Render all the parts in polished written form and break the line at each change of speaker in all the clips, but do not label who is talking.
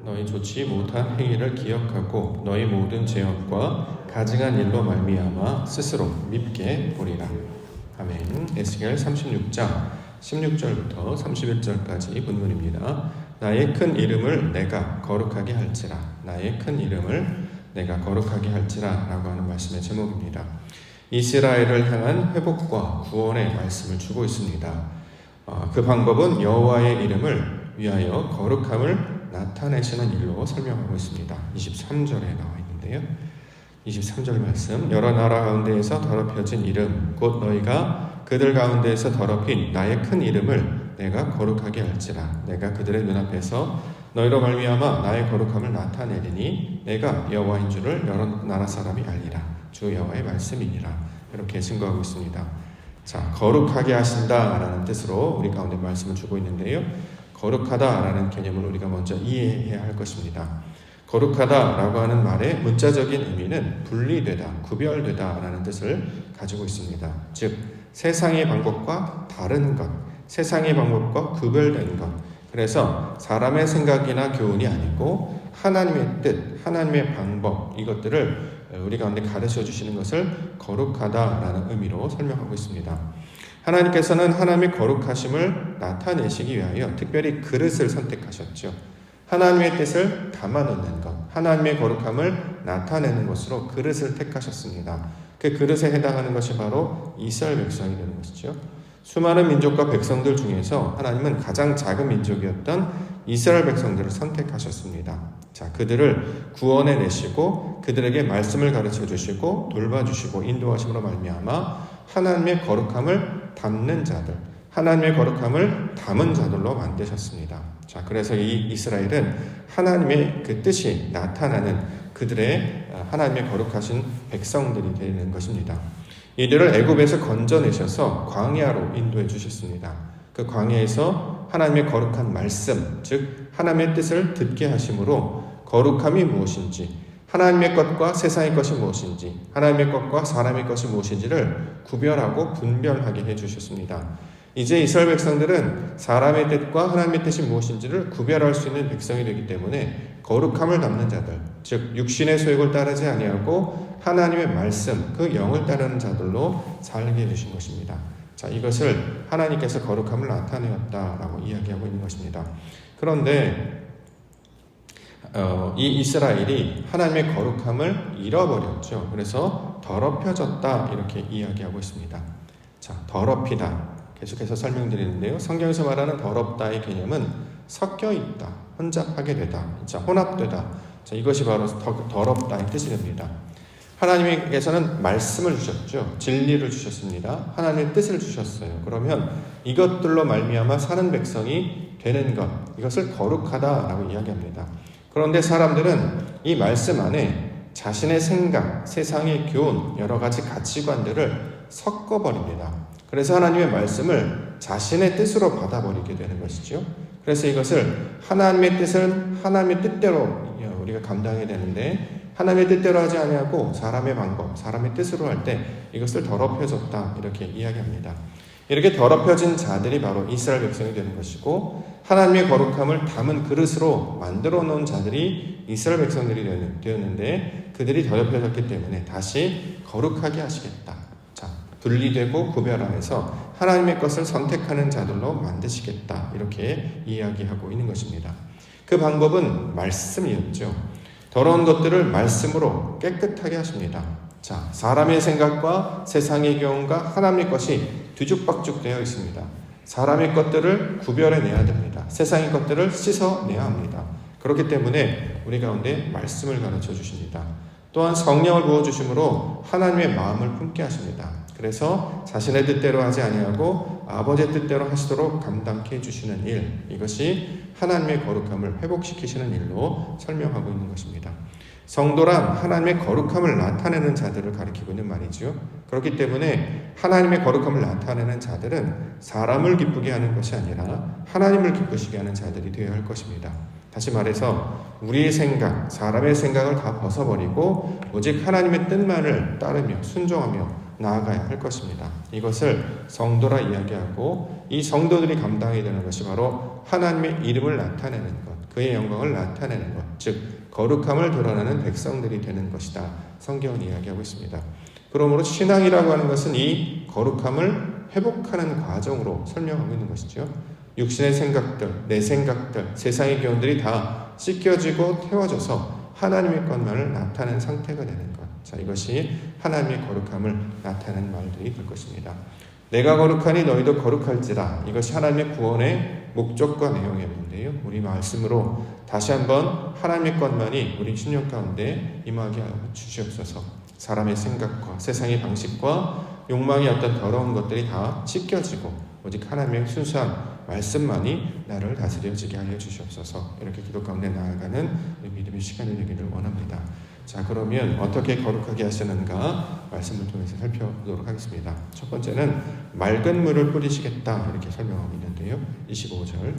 너희 좋지 못한 행위를 기억하고 너희 모든 죄악과 가증한 일로 말미암아 스스로 밉게 보리라. 아멘. 에스겔 36장 16절부터 31절까지 본문입니다. 나의 큰 이름을 내가 거룩하게 할지라. 나의 큰 이름을 내가 거룩하게 할지라 라고 하는 말씀의 제목입니다. 이스라엘을 향한 회복과 구원의 말씀을 주고 있습니다. 그 방법은 여호와의 이름을 위하여 거룩함을 나타내시는 일로 설명하고 있습니다. 23절에 나와 있는데요. 23절 말씀, 여러 나라 가운데에서 더럽혀진 이름 곧 너희가 그들 가운데에서 더럽힌 나의 큰 이름을 내가 거룩하게 할지라. 내가 그들의 눈앞에서 너희로 말미암아 나의 거룩함을 나타내리니 내가 여호와인 줄을 여러 나라 사람이 알리라. 주 여호와의 말씀이니라. 이렇게 증거하고 있습니다. 자, 거룩하게 하신다라는 뜻으로 우리 가운데 말씀을 주고 있는데요. 거룩하다라는 개념을 우리가 먼저 이해해야 할 것입니다. 거룩하다라고 하는 말의 문자적인 의미는 분리되다, 구별되다라는 뜻을 가지고 있습니다. 즉, 세상의 방법과 다른 것, 세상의 방법과 구별된 것. 그래서 사람의 생각이나 교훈이 아니고 하나님의 뜻, 하나님의 방법, 이것들을 우리 가운데 가르쳐 주시는 것을 거룩하다라는 의미로 설명하고 있습니다. 하나님께서는 하나님의 거룩하심을 나타내시기 위하여 특별히 그릇을 선택하셨죠. 하나님의 뜻을 담아놓는 것, 하나님의 거룩함을 나타내는 것으로 그릇을 택하셨습니다. 그 그릇에 해당하는 것이 바로 이스라엘 백성이 되는 것이죠. 수많은 민족과 백성들 중에서 하나님은 가장 작은 민족이었던 이스라엘 백성들을 선택하셨습니다. 자, 그들을 구원해 내시고 그들에게 말씀을 가르쳐 주시고 돌봐주시고 인도하심으로 말미암아 하나님의 거룩함을 담는 자들, 하나님의 거룩함을 담은 자들로 만드셨습니다. 자, 그래서 이 이스라엘은 하나님의 그 뜻이 나타나는 그들의 하나님의 거룩하신 백성들이 되는 것입니다. 이들을 애굽에서 건져내셔서 광야로 인도해 주셨습니다. 그 광야에서 하나님의 거룩한 말씀, 즉 하나님의 뜻을 듣게 하심으로 거룩함이 무엇인지, 하나님의 것과 세상의 것이 무엇인지, 하나님의 것과 사람의 것이 무엇인지를 구별하고 분별하게 해주셨습니다. 이제 이스라엘 백성들은 사람의 뜻과 하나님의 뜻이 무엇인지를 구별할 수 있는 백성이 되기 때문에 거룩함을 담는 자들, 즉 육신의 소욕을 따르지 아니하고 하나님의 말씀, 그 영을 따르는 자들로 살게 해주신 것입니다. 자, 이것을 하나님께서 거룩함을 나타내었다라고 이야기하고 있는 것입니다. 그런데 이 이스라엘이 하나님의 거룩함을 잃어버렸죠. 그래서 더럽혀졌다 이렇게 이야기하고 있습니다. 자, 더럽히다 계속해서 설명드리는데요. 성경에서 말하는 더럽다의 개념은 섞여 있다, 혼잡하게 되다, 혼합되다. 자, 이것이 바로 더럽다의 뜻이 됩니다. 하나님께서는 말씀을 주셨죠. 진리를 주셨습니다. 하나님의 뜻을 주셨어요. 그러면 이것들로 말미암아 사는 백성이 되는 것, 이것을 거룩하다라고 이야기합니다. 그런데 사람들은 이 말씀 안에 자신의 생각, 세상의 교훈, 여러 가지 가치관들을 섞어버립니다. 그래서 하나님의 말씀을 자신의 뜻으로 받아버리게 되는 것이죠. 그래서 이것을 하나님의 뜻은 하나님의 뜻대로 우리가 감당해야 되는데 하나님의 뜻대로 하지 아니하고 사람의 방법, 사람의 뜻으로 할 때 이것을 더럽혀졌다 이렇게 이야기합니다. 이렇게 더럽혀진 자들이 바로 이스라엘 백성이 되는 것이고 하나님의 거룩함을 담은 그릇으로 만들어 놓은 자들이 이스라엘 백성들이 되었는데 그들이 더럽혀졌기 때문에 다시 거룩하게 하시겠다. 자, 분리되고 구별하면서 하나님의 것을 선택하는 자들로 만드시겠다 이렇게 이야기하고 있는 것입니다. 그 방법은 말씀이었죠. 더러운 것들을 말씀으로 깨끗하게 하십니다. 자, 사람의 생각과 세상의 교훈과 하나님의 것이 뒤죽박죽 되어 있습니다. 사람의 것들을 구별해내야 됩니다. 세상의 것들을 씻어내야 합니다. 그렇기 때문에 우리 가운데 말씀을 가르쳐 주십니다. 또한 성령을 부어주심으로 하나님의 마음을 품게 하십니다. 그래서 자신의 뜻대로 하지 아니하고 아버지의 뜻대로 하시도록 감당케 해주시는 일, 이것이 하나님의 거룩함을 회복시키시는 일로 설명하고 있는 것입니다. 성도란 하나님의 거룩함을 나타내는 자들을 가리키고 있는 말이죠. 그렇기 때문에 하나님의 거룩함을 나타내는 자들은 사람을 기쁘게 하는 것이 아니라 하나님을 기쁘시게 하는 자들이 되어야 할 것입니다. 다시 말해서 우리의 생각, 사람의 생각을 다 벗어버리고 오직 하나님의 뜻만을 따르며 순종하며 나아가야 할 것입니다. 이것을 성도라 이야기하고 이 성도들이 감당해야 되는 것이 바로 하나님의 이름을 나타내는 것, 그의 영광을 나타내는 것, 즉 거룩함을 드러내는 백성들이 되는 것이다. 성경은 이야기하고 있습니다. 그러므로 신앙이라고 하는 것은 이 거룩함을 회복하는 과정으로 설명하고 있는 것이죠. 육신의 생각들, 내 생각들, 세상의 교훈들이 다 씻겨지고 태워져서 하나님의 것만을 나타내는 상태가 되는 것. 자, 이것이 하나님의 거룩함을 나타내는 말들이 될 것입니다. 내가 거룩하니 너희도 거룩할지라. 이것이 하나님의 구원의 목적과 내용이었는데요. 우리 말씀으로 다시 한번 하나님의 것만이 우리 신령 가운데 임하게 주시옵소서. 사람의 생각과 세상의 방식과 욕망의 어떤 더러운 것들이 다 씻겨지고 오직 하나님의 순수한 말씀만이 나를 다스려지게 하여 주시옵소서. 이렇게 기도 가운데 나아가는 믿음의 시간이 되기를 원합니다. 자, 그러면 어떻게 거룩하게 하시는가 말씀을 통해서 살펴보도록 하겠습니다. 첫 번째는 맑은 물을 뿌리시겠다 이렇게 설명하고 있는데요. 25절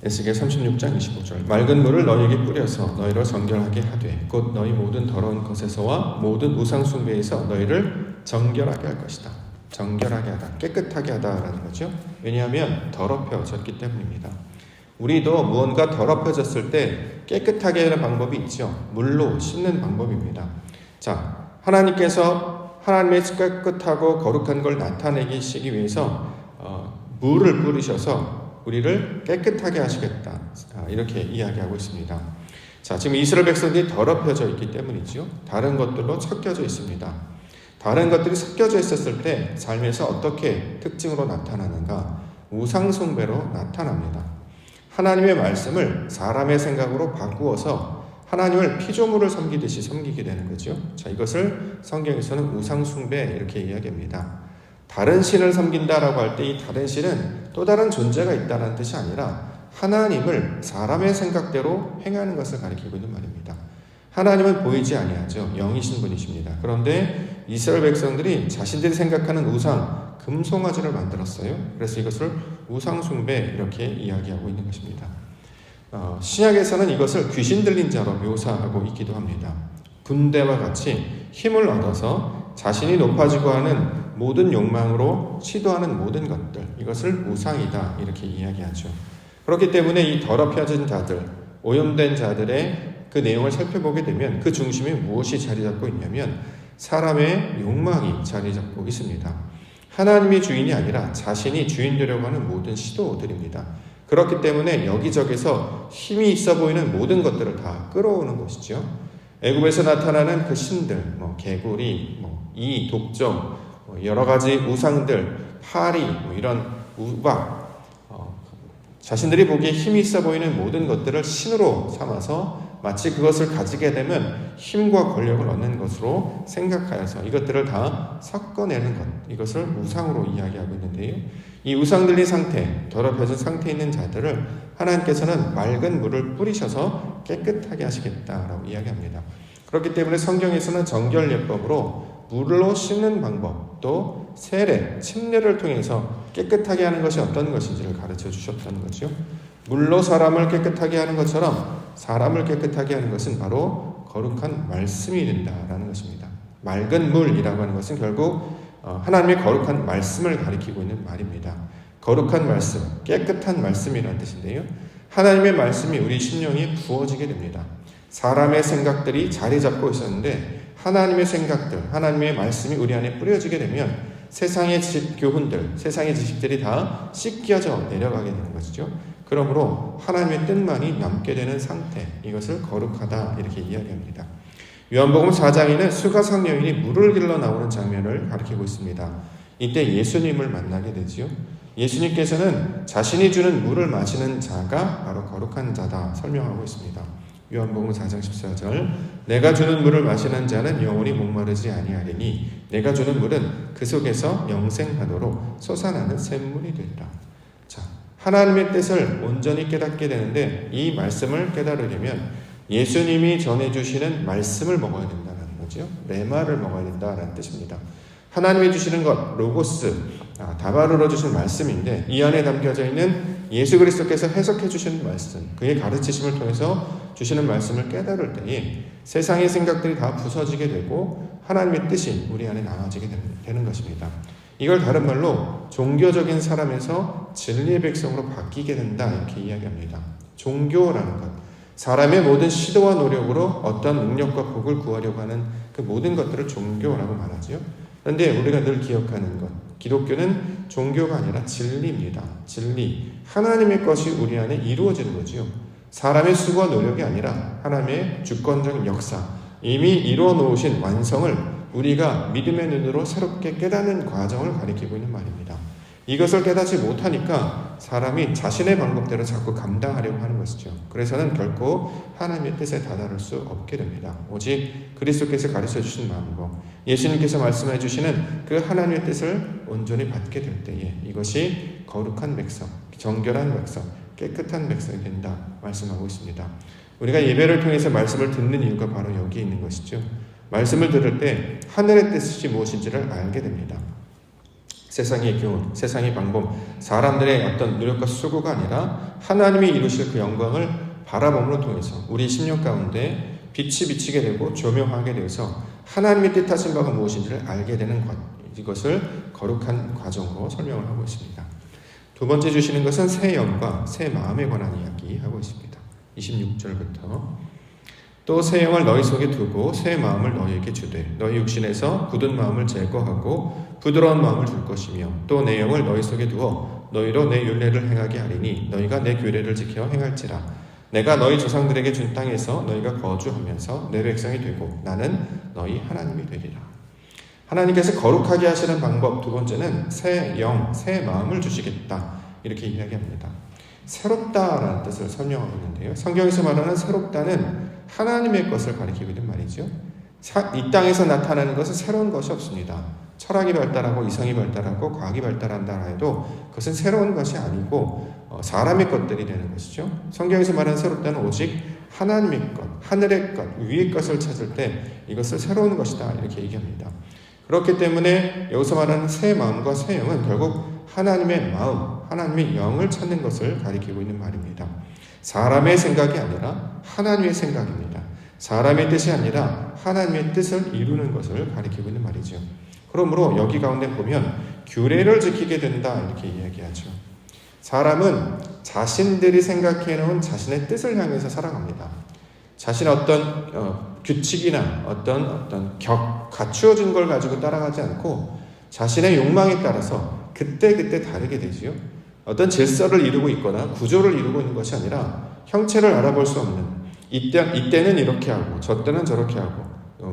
에스겔 36장 25절 맑은 물을 너희에게 뿌려서 너희를 정결하게 하되 곧 너희 모든 더러운 것에서와 모든 우상 숭배에서 너희를 정결하게 할 것이다. 정결하게 하다, 깨끗하게 하다라는 거죠. 왜냐하면 더럽혀졌기 때문입니다. 우리도 무언가 더럽혀졌을 때 깨끗하게 하는 방법이 있죠. 물로 씻는 방법입니다. 자, 하나님께서 하나님의 깨끗하고 거룩한 걸 나타내시기 위해서 물을 뿌리셔서 우리를 깨끗하게 하시겠다. 이렇게 이야기하고 있습니다. 자, 지금 이스라엘 백성들이 더럽혀져 있기 때문이죠. 다른 것들로 섞여져 있습니다. 다른 것들이 섞여져 있었을 때 삶에서 어떻게 특징으로 나타나는가? 우상 숭배로 나타납니다. 하나님의 말씀을 사람의 생각으로 바꾸어서 하나님을 피조물을 섬기듯이 섬기게 되는 거죠. 자, 이것을 성경에서는 우상 숭배 이렇게 이야기합니다. 다른 신을 섬긴다라고 할 때 이 다른 신은 또 다른 존재가 있다는 뜻이 아니라 하나님을 사람의 생각대로 행하는 것을 가리키고 있는 말입니다. 하나님은 보이지 아니하죠. 영이신 분이십니다. 그런데 이스라엘 백성들이 자신들이 생각하는 우상, 금송아지를 만들었어요. 그래서 이것을 우상 숭배 이렇게 이야기하고 있는 것입니다. 신약에서는 이것을 귀신 들린 자로 묘사하고 있기도 합니다. 군대와 같이 힘을 얻어서 자신이 높아지고 하는 모든 욕망으로 시도하는 모든 것들, 이것을 우상이다 이렇게 이야기하죠. 그렇기 때문에 이 더럽혀진 자들, 오염된 자들의 그 내용을 살펴보게 되면 그 중심에 무엇이 자리 잡고 있냐면 사람의 욕망이 자리 잡고 있습니다. 하나님이 주인이 아니라 자신이 주인 되려고 하는 모든 시도들입니다. 그렇기 때문에 여기저기서 힘이 있어 보이는 모든 것들을 다 끌어오는 것이죠. 애굽에서 나타나는 그 신들, 개구리, 이, 독점, 여러 가지 우상들, 파리, 이런 우박, 자신들이 보기에 힘이 있어 보이는 모든 것들을 신으로 삼아서 마치 그것을 가지게 되면 힘과 권력을 얻는 것으로 생각하여서 이것들을 다 섞어내는 것, 이것을 우상으로 이야기하고 있는데요. 이 우상 들린 상태, 더럽혀진 상태에 있는 자들을 하나님께서는 맑은 물을 뿌리셔서 깨끗하게 하시겠다라고 이야기합니다. 그렇기 때문에 성경에서는 정결예법으로 물로 씻는 방법, 또 세례, 침례를 통해서 깨끗하게 하는 것이 어떤 것인지를 가르쳐 주셨던 거죠. 물로 사람을 깨끗하게 하는 것처럼 사람을 깨끗하게 하는 것은 바로 거룩한 말씀이 된다라는 것입니다. 맑은 물이라고 하는 것은 결국 하나님의 거룩한 말씀을 가리키고 있는 말입니다. 거룩한 말씀, 깨끗한 말씀이라는 뜻인데요. 하나님의 말씀이 우리 심령에 부어지게 됩니다. 사람의 생각들이 자리 잡고 있었는데 하나님의 생각들, 하나님의 말씀이 우리 안에 뿌려지게 되면 세상의 교훈들, 세상의 지식들이 다 씻겨져 내려가게 되는 것이죠. 그러므로 하나님의 뜻만이 남게 되는 상태, 이것을 거룩하다 이렇게 이야기합니다. 요한복음 4장에는 수가성 여인이 물을 길러 나오는 장면을 가리키고 있습니다. 이때 예수님을 만나게 되지요. 예수님께서는 자신이 주는 물을 마시는 자가 바로 거룩한 자다 설명하고 있습니다. 요한복음 4장 14절 내가 주는 물을 마시는 자는 영원히 목마르지 아니하리니 내가 주는 물은 그 속에서 영생하도록 솟아나는 샘물이 되리라. 자, 하나님의 뜻을 온전히 깨닫게 되는데 이 말씀을 깨달으려면 예수님이 전해주시는 말씀을 먹어야 된다는 거죠. 레마를 먹어야 된다는 뜻입니다. 하나님이 주시는 것, 로고스, 다바르로 주신 말씀인데 이 안에 담겨져 있는 예수 그리스도께서 해석해 주시는 말씀, 그의 가르치심을 통해서 주시는 말씀을 깨달을 때에 세상의 생각들이 다 부서지게 되고 하나님의 뜻이 우리 안에 나아지게 되는 것입니다. 이걸 다른 말로 종교적인 사람에서 진리의 백성으로 바뀌게 된다 이렇게 이야기합니다. 종교라는 것, 사람의 모든 시도와 노력으로 어떤 능력과 복을 구하려고 하는 그 모든 것들을 종교라고 말하지요. 그런데 우리가 늘 기억하는 것, 기독교는 종교가 아니라 진리입니다. 진리, 하나님의 것이 우리 안에 이루어지는 거지요. 사람의 수고와 노력이 아니라 하나님의 주권적인 역사, 이미 이루어 놓으신 완성을 우리가 믿음의 눈으로 새롭게 깨닫는 과정을 가리키고 있는 말입니다. 이것을 깨닫지 못하니까 사람이 자신의 방법대로 자꾸 감당하려고 하는 것이죠. 그래서는 결코 하나님의 뜻에 다다를 수 없게 됩니다. 오직 그리스도께서 가르쳐 주신 방법, 예수님께서 말씀해 주시는 그 하나님의 뜻을 온전히 받게 될 때에 이것이 거룩한 백성, 정결한 백성, 깨끗한 백성이 된다 말씀하고 있습니다. 우리가 예배를 통해서 말씀을 듣는 이유가 바로 여기에 있는 것이죠. 말씀을 들을 때 하늘의 뜻이 무엇인지를 알게 됩니다. 세상의 교훈, 세상의 방법, 사람들의 어떤 노력과 수고가 아니라 하나님이 이루실 그 영광을 바라봄으로 통해서 우리 심령 가운데 빛이 비치게 되고 조명하게 되어서 하나님의 뜻하신 바가 무엇인지를 알게 되는 것, 이것을 거룩한 과정으로 설명을 하고 있습니다. 두 번째 주시는 것은 새 영과 새 마음에 관한 이야기하고 있습니다. 26절부터 또 새 영을 너희 속에 두고 새 마음을 너희에게 주되 너희 육신에서 굳은 마음을 제거하고 부드러운 마음을 줄 것이며 또 내 영을 너희 속에 두어 너희로 내 율례를 행하게 하리니 너희가 내 규례를 지켜 행할지라. 내가 너희 조상들에게 준 땅에서 너희가 거주하면서 내 백성이 되고 나는 너희 하나님이 되리라. 하나님께서 거룩하게 하시는 방법 두 번째는 새 영, 새 마음을 주시겠다 이렇게 이야기합니다. 새롭다라는 뜻을 설명하고 있는데요. 성경에서 말하는 새롭다는 하나님의 것을 가리키고 있는 말이죠. 이 땅에서 나타나는 것은 새로운 것이 없습니다. 철학이 발달하고 이성이 발달하고 과학이 발달한다 해도 그것은 새로운 것이 아니고 사람의 것들이 되는 것이죠. 성경에서 말하는 새롭다는 오직 하나님의 것, 하늘의 것, 위의 것을 찾을 때 이것을 새로운 것이다 이렇게 얘기합니다. 그렇기 때문에 여기서 말하는 새 마음과 새 영은 결국 하나님의 마음, 하나님의 영을 찾는 것을 가리키고 있는 말입니다. 사람의 생각이 아니라 하나님의 생각입니다. 사람의 뜻이 아니라 하나님의 뜻을 이루는 것을 가리키고 있는 말이죠. 그러므로 여기 가운데 보면 규례를 지키게 된다 이렇게 이야기하죠. 사람은 자신들이 생각해 놓은 자신의 뜻을 향해서 살아갑니다. 자신의 어떤 규칙이나 어떤 갖추어진 걸 가지고 따라가지 않고 자신의 욕망에 따라서 그때그때 다르게 되지요. 어떤 질서를 이루고 있거나 구조를 이루고 있는 것이 아니라 형체를 알아볼 수 없는 이때는 이렇게 하고 저때는 저렇게 하고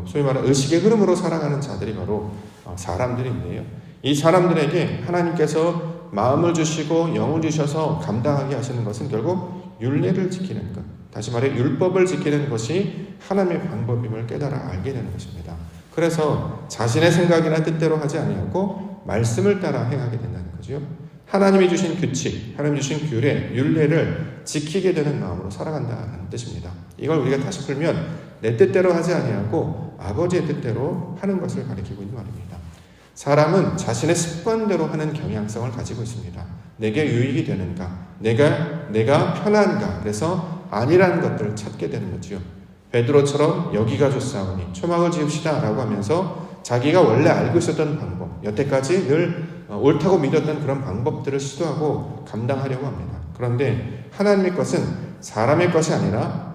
소위 말하는 의식의 흐름으로 살아가는 자들이 바로 사람들인데요. 이 사람들에게 하나님께서 마음을 주시고 영을 주셔서 감당하게 하시는 것은 결국 율례를 지키는 것, 다시 말해 율법을 지키는 것이 하나님의 방법임을 깨달아 알게 되는 것입니다. 그래서 자신의 생각이나 뜻대로 하지 아니하고 말씀을 따라 행하게 된다는 거죠. 하나님이 주신 규칙, 하나님이 주신 규례, 율례를 지키게 되는 마음으로 살아간다는 뜻입니다. 이걸 우리가 다시 풀면 내 뜻대로 하지 아니하고 아버지의 뜻대로 하는 것을 가리키고 있는 말입니다. 사람은 자신의 습관대로 하는 경향성을 가지고 있습니다. 내게 유익이 되는가, 내가 편한가, 그래서 아니라는 것들을 찾게 되는 거죠. 베드로처럼 여기가 좋사오니 초막을 지읍시다 라고 하면서 자기가 원래 알고 있었던 방법, 여태까지 늘 옳다고 믿었던 그런 방법들을 시도하고 감당하려고 합니다. 그런데 하나님의 것은 사람의 것이 아니라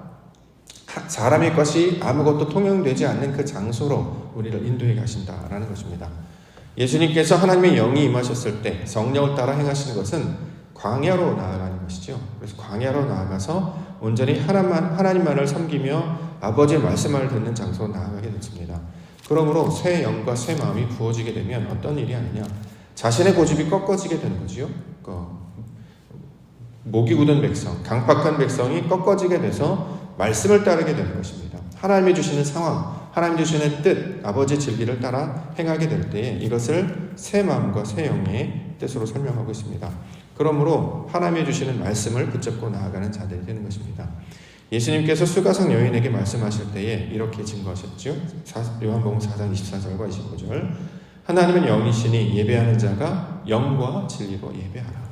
사람의 것이 아무것도 통용되지 않는 그 장소로 우리를 인도해 가신다라는 것입니다. 예수님께서 하나님의 영이 임하셨을 때 성령을 따라 행하시는 것은 광야로 나아가는 것이죠. 그래서 광야로 나아가서 온전히 하나님만을 섬기며 아버지의 말씀을 듣는 장소로 나아가게 됐습니다. 그러므로 새 영과 새 마음이 부어지게 되면 어떤 일이 아니냐, 자신의 고집이 꺾어지게 되는 거지요. 목이 굳은 백성, 강팍한 백성이 꺾어지게 돼서 말씀을 따르게 되는 것입니다. 하나님이 주시는 상황, 하나님이 주시는 뜻, 아버지의 진리를 따라 행하게 될 때에 이것을 새 마음과 새 영의 뜻으로 설명하고 있습니다. 그러므로 하나님이 주시는 말씀을 붙잡고 나아가는 자들이 되는 것입니다. 예수님께서 수가성 여인에게 말씀하실 때에 이렇게 증거하셨죠. 요한복음 4장 24절과 25절. 하나님은 영이시니 예배하는 자가 영과 진리로 예배하라.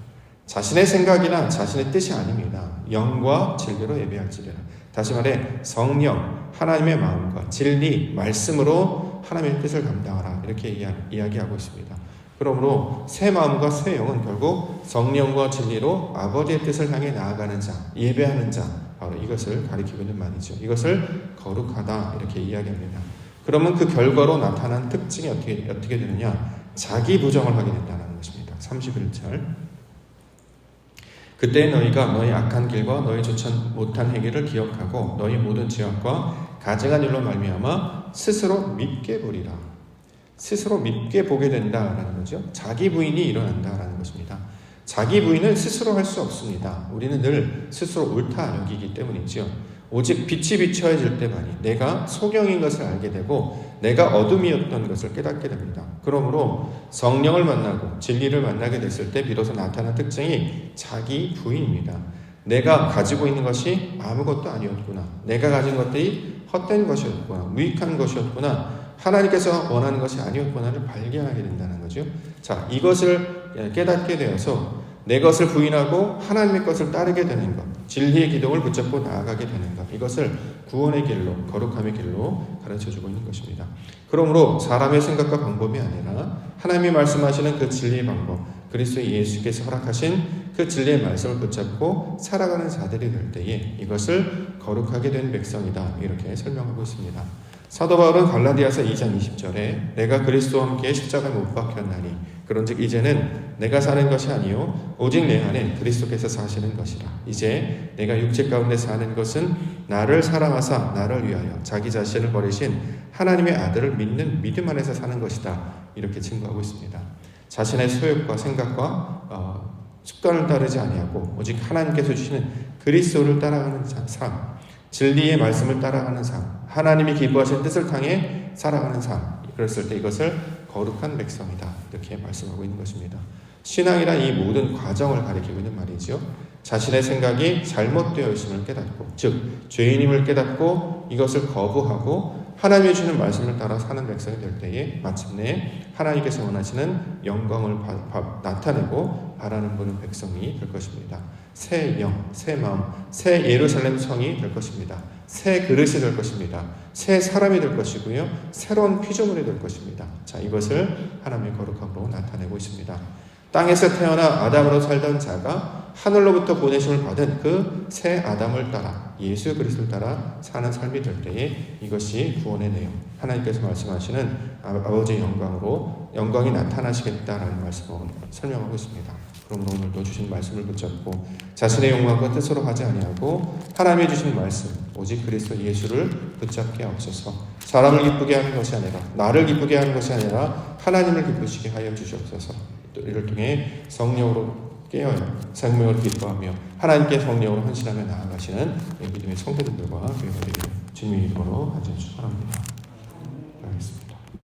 자신의 생각이나 자신의 뜻이 아닙니다. 영과 진리로 예배할지라. 다시 말해 성령, 하나님의 마음과 진리, 말씀으로 하나님의 뜻을 감당하라. 이렇게 이야기하고 있습니다. 그러므로 새 마음과 새 영은 결국 성령과 진리로 아버지의 뜻을 향해 나아가는 자, 예배하는 자, 바로 이것을 가리키고 있는 말이죠. 이것을 거룩하다 이렇게 이야기합니다. 그러면 그 결과로 나타난 특징이 어떻게 되느냐? 자기 부정을 하게 된다는 것입니다. 31절. 그때 너희가 너희 악한 길과 너희 좋지 못한 행위를 기억하고 너희 모든 죄악과 가증한 일로 말미암아 스스로 밉게 보리라. 스스로 밉게 보게 된다라는 거죠. 자기 부인이 일어난다라는 것입니다. 자기 부인은 스스로 할 수 없습니다. 우리는 늘 스스로 옳다 여기기 때문이죠. 오직 빛이 비춰질 때만이 내가 소경인 것을 알게 되고 내가 어둠이었던 것을 깨닫게 됩니다. 그러므로 성령을 만나고 진리를 만나게 됐을 때 비로소 나타나는 특징이 자기 부인입니다. 내가 가지고 있는 것이 아무것도 아니었구나. 내가 가진 것들이 헛된 것이었구나. 무익한 것이었구나. 하나님께서 원하는 것이 아니었구나를 발견하게 된다는 거죠. 자, 이것을 깨닫게 되어서 내 것을 부인하고 하나님의 것을 따르게 되는 것, 진리의 기둥을 붙잡고 나아가게 되는 것, 이것을 구원의 길로, 거룩함의 길로 가르쳐주고 있는 것입니다. 그러므로 사람의 생각과 방법이 아니라 하나님이 말씀하시는 그 진리의 방법, 그리스도 예수께서 허락하신 그 진리의 말씀을 붙잡고 살아가는 자들이 될 때에 이것을 거룩하게 된 백성이다 이렇게 설명하고 있습니다. 사도 바울은 갈라디아서 2장 20절에 내가 그리스도와 함께 십자가에 못 박혔나니 그런즉 이제는 내가 사는 것이 아니요 오직 내 안에 그리스도께서 사시는 것이라. 이제 내가 육체 가운데 사는 것은 나를 사랑하사 나를 위하여 자기 자신을 버리신 하나님의 아들을 믿는 믿음 안에서 사는 것이다 이렇게 증거하고 있습니다. 자신의 소욕과 생각과 습관을 따르지 아니하고 오직 하나님께서 주시는 그리스도를 따라가는 삶, 진리의 말씀을 따라가는 삶, 하나님이 기뻐하신 뜻을 향해 살아가는 삶, 그랬을 때 이것을 거룩한 백성이다 이렇게 말씀하고 있는 것입니다. 신앙이란 이 모든 과정을 가리키고 있는 말이죠. 자신의 생각이 잘못되어 있음을 깨닫고, 즉 죄인임을 깨닫고 이것을 거부하고 하나님이 주는 말씀을 따라 사는 백성이 될 때에 마침내 하나님께서 원하시는 영광을 나타내고 바라는 보는 백성이 될 것입니다. 새 영, 새 마음, 새 예루살렘 성이 될 것입니다. 새 그릇이 될 것입니다. 새 사람이 될 것이고요. 새로운 피조물이 될 것입니다. 자, 이것을 하나님의 거룩함으로 나타내고 있습니다. 땅에서 태어나 아담으로 살던 자가 하늘로부터 보내심을 받은 그 새 아담을 따라 예수 그리스도를 따라 사는 삶이 될 때에 이것이 구원의 내용, 하나님께서 말씀하시는 아버지의 영광이 나타나시겠다라는 말씀을 설명하고 있습니다. 그럼 오늘도 주신 말씀을 붙잡고 자신의 욕망과 뜻으로 하지 아니하고 하나님이 주신 말씀 오직 그리스도 예수를 붙잡게 하옵소서. 사람을 기쁘게 하는 것이 아니라 나를 기쁘게 하는 것이 아니라 하나님을 기쁘시게 하여 주시옵소서. 또 이를 통해 성령으로 깨어요 생명을 기뻐하며 하나님께 성령으로 헌신하며 나아가시는 믿음의 성도들과 교회가 되기를 주님의 이름으로 간절히 축원합니다.